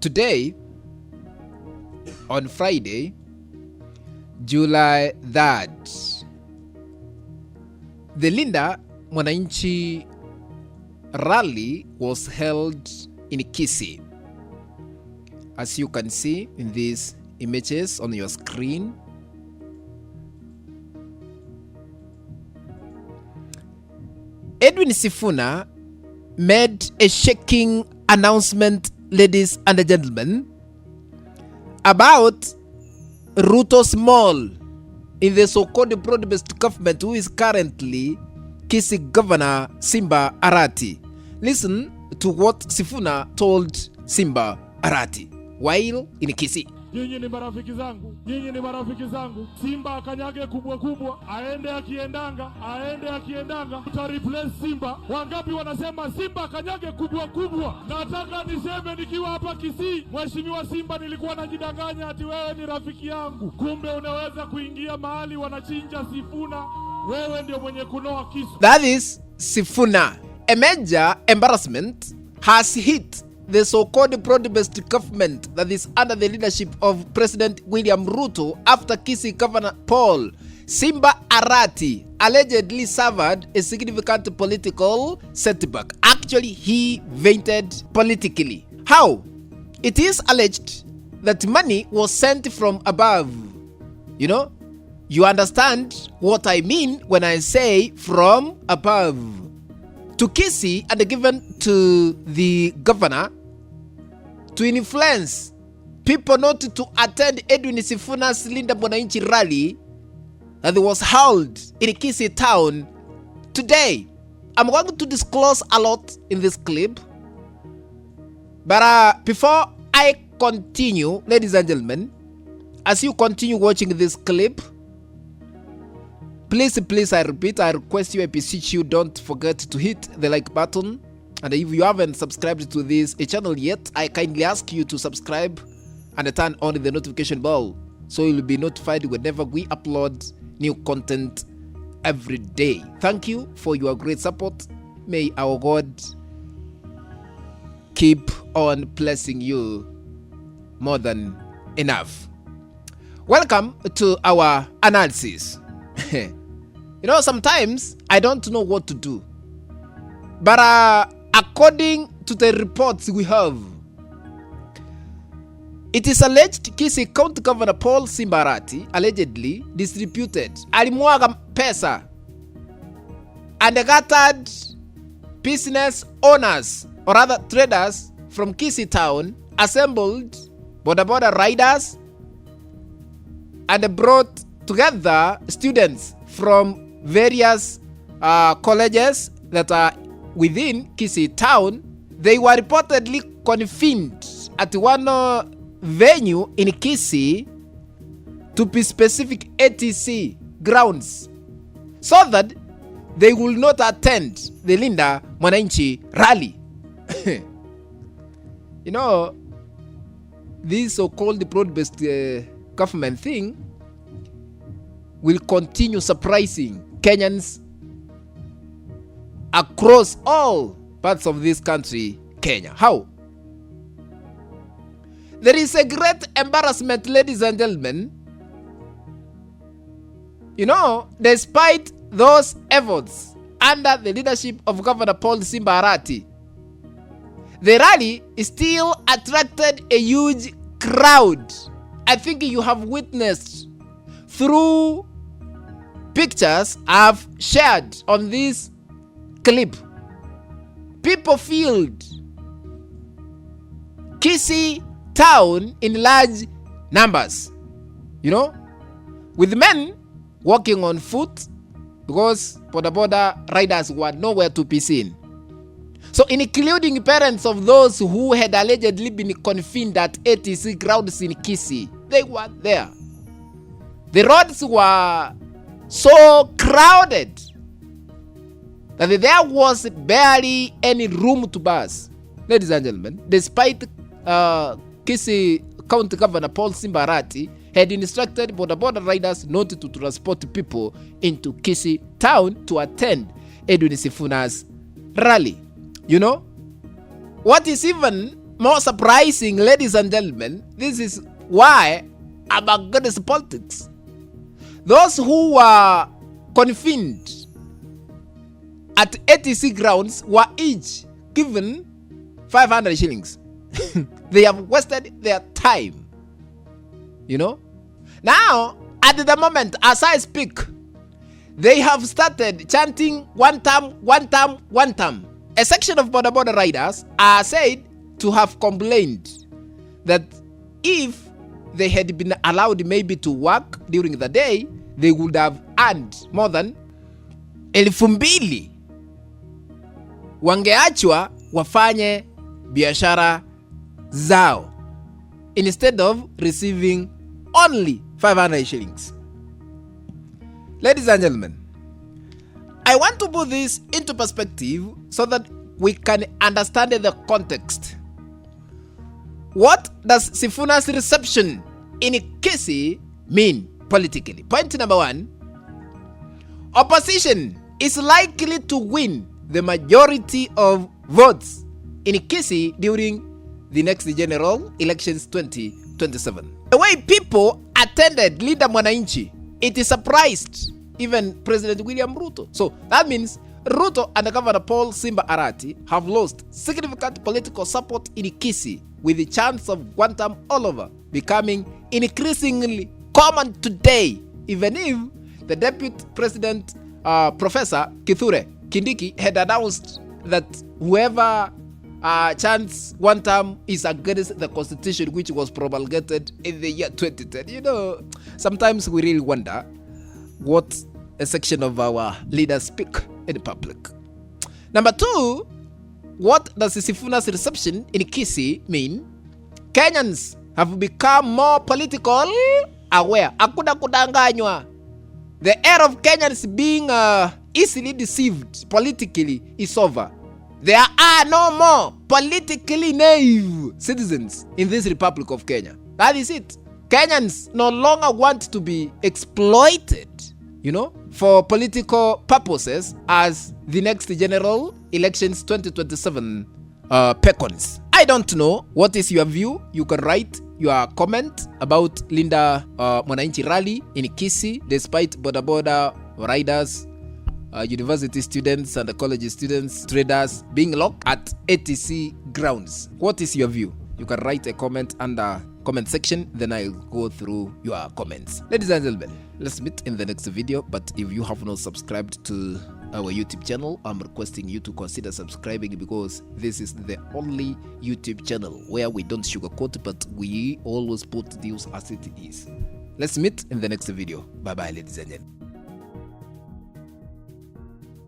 today, on Friday, July 3rd, the Linda Mwananchi rally was held in Kisii. As you can see in these images on your screen, Edwin Sifuna made a shocking announcement, ladies and gentlemen, about Ruto's mole in the so-called broad-based government, who is currently Kisii Governor Simba Arati. Listen to what Sifuna told Simba Arati while in Kisii. Nyinyi ni marafiki zangu. Simba akanyage kubwa, aende akiendanga, uta replace Simba. Wangapi wanasema Simba akanyage kubwa? Nataka niseme nikiwa hapa Kisii, Mheshimiwa Simba, nilikuwa najidanganya ati wewe ni rafiki yangu. Kumbe unaweza kuingia mahali wanachinja Sifuna, wewe ndio mwenye kunoa kisu. That is Sifuna. A major embarrassment has hit the so-called broad-based government that is under the leadership of President William Ruto after Kisii Governor Paul Simba Arati allegedly suffered a significant political setback. Actually, he fainted politically. How? It is alleged that money was sent from above. You understand what I mean when I say from above, to Kisii and given to the governor to influence people not to attend Edwin Sifuna's Linda Mwananchi rally that was held in Kisii town today. I'm going to disclose a lot in this clip, but before I continue, ladies and gentlemen, as you continue watching this clip, please, I repeat, I request you, I beseech you, don't forget to hit the like button. And if you haven't subscribed to this channel yet, I kindly ask you to subscribe and turn on the notification bell so you'll be notified whenever we upload new content every day. Thank you for your great support. May our God keep on blessing you more than enough. Welcome to our analysis. Sometimes I don't know what to do. But according to the reports we have, it is alleged Kisii County Governor Paul Simba Arati allegedly distributed alimwaga pesa and gathered business owners or rather traders from Kisii town, assembled border riders, and brought together students from various colleges that are within Kisii town. They were reportedly confined at one venue in Kisii, to be specific, ATC grounds, so that they will not attend the Linda Mwananchi rally. This so-called broad-based government thing will continue surprising Kenyans across all parts of this country, Kenya. How? There is a great embarrassment, ladies and gentlemen. Despite those efforts under the leadership of Governor Paul Simba Arati, the rally still attracted a huge crowd. I think you have witnessed through pictures I've shared on this clip. People filled Kisii town in large numbers, with men walking on foot because border riders were nowhere to be seen. So including parents of those who had allegedly been confined at ATC grounds in Kisii, they were there. The roads were so crowded that there was barely any room to pass. Ladies and gentlemen, despite Kisii County Governor Paul Simba Arati had instructed border riders not to transport people into Kisii town to attend Edwin Sifuna's rally. What is even more surprising, ladies and gentlemen, this is why I'm against politics. Those who were confined at ATC grounds were each given 500 shillings. They have wasted their time. You know? Now, at the moment, as I speak, they have started chanting one term, one term, one term. A section of border riders are said to have complained that if they had been allowed maybe to work during the day, they would have earned more than 2,000. Wangeachwa wafanye biashara zao instead of receiving only 500 shillings. Ladies and gentlemen, I want to put this into perspective so that we can understand the context. What does Sifuna's reception in Kisii mean politically? Point number 1, opposition is likely to win the majority of votes in Kisii during the next general elections 2027. The way people attended Linda Mwananchi, it is surprised even President William Ruto. So that means Ruto and Governor Paul Simba Arati have lost significant political support in Kisii, with the chance of one term all over becoming increasingly common today, even if the Deputy President Professor Kithure Kindiki had announced that whoever chants one term is against the constitution which was promulgated in the year 2010. You know, sometimes we really wonder what a section of our leaders speak in public. Number 2, what does Sifuna's reception in Kisii mean? Kenyans have become more political aware. Hakuna kudanganywa. The era of Kenyans being easily deceived politically is over. There are no more politically naive citizens in this Republic of Kenya. That is it. Kenyans no longer want to be exploited, you know, for political purposes as the next general elections 2027 beckons. I don't know. What is your view? You can write your comment about Linda Mwananchi rally in Kisii, despite border riders, university students and college students, traders being locked at ATC grounds. What is your view? You can write a comment under comment section, then I'll go through your comments. Ladies and gentlemen, let's meet in the next video. But if you have not subscribed to our YouTube channel, I'm requesting you to consider subscribing, because this is the only YouTube channel where we don't sugarcoat, but we always put news as it is. Let's meet in the next video. Bye bye, ladies and gentlemen.